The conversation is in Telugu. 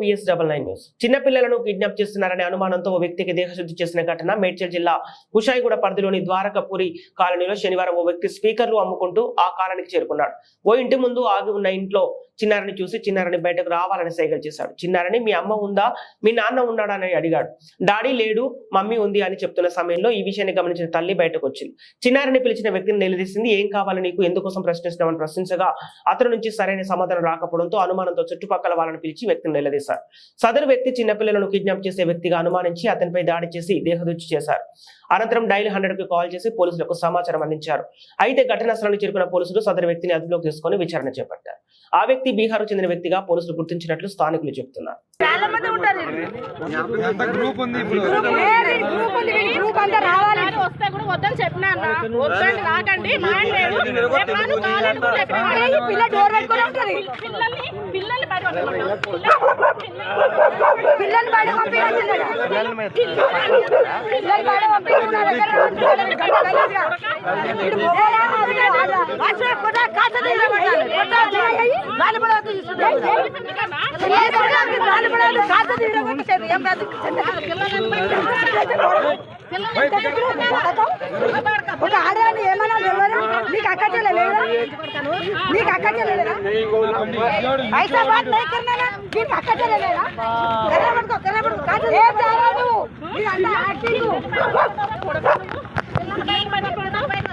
VS99 news. చిన్నపిల్లలను కిడ్నాప్ చేస్తున్నారనే అనుమానంతో ఓ వ్యక్తికి దేహశుద్ధి చేసిన ఘటన మేడ్చల్ జిల్లా కుషాయిగూడ పరిధిలోని ద్వారకపూరి కాలనీలో శనివారం ఓ వ్యక్తి స్పీకర్లు అమ్ముకుంటూ ఆ కాలనీకి చేరుకున్నాడు. ఓ ఇంటి ముందు ఆగి ఉన్న ఇంట్లో చిన్నారిని చూసి చిన్నారిని బయటకు రావాలని సైగలు చేశాడు. చిన్నారిని మీ అమ్మ ఉందా, మీ నాన్న ఉన్నాడా అని అడిగాడు. డాడీ లేడు, మమ్మీ ఉంది అని చెప్తున్న సమయంలో ఈ విషయాన్ని గమనించిన తల్లి బయటకు వచ్చింది. చిన్నారిని పిలిచిన వ్యక్తిని నిలదీసింది. ఏం కావాలి నీకు, ఎందుకోసం ప్రశ్నిస్తున్నామని ప్రశ్నించగా అతని నుంచి సరైన సమాధానం రాకపోవడంతో అనుమానంతో చుట్టుపక్కల వాళ్ళని పిలిచి వ్యక్తిని నిలదీశారు. సదరు వ్యక్తి చిన్నపిల్లలను కిడ్నాప్ చేసే వ్యక్తిగా అనుమానించి అతనిపై దాడి చేసి దేహదుచ్చి చేశారు. అనంతరం డైల్ 100కు కాల్ చేసి పోలీసులకు సమాచారం అందించారు. అయితే ఘటనా స్థలానికి చేరుకున్న పోలీసులు సదరు వ్యక్తిని అదుపులోకి తీసుకుని విచారణ చేపట్టారు. ఆ వ్యక్తి బీహార్కు చెందిన వ్యక్తిగా పోలీసులు గుర్తించినట్లు స్థానికులు చెబుతున్నారు. ఒక ఆడవాళ్ళు ఏమన్నా ఎవరు నీకు అక్క చెల్లెలేదా, నీకు అక్క చెల్లెలేదా, హైదరాబాద్ లేకర్నా నీకు అక్క చెల్లెలేదా, ఏం కాదు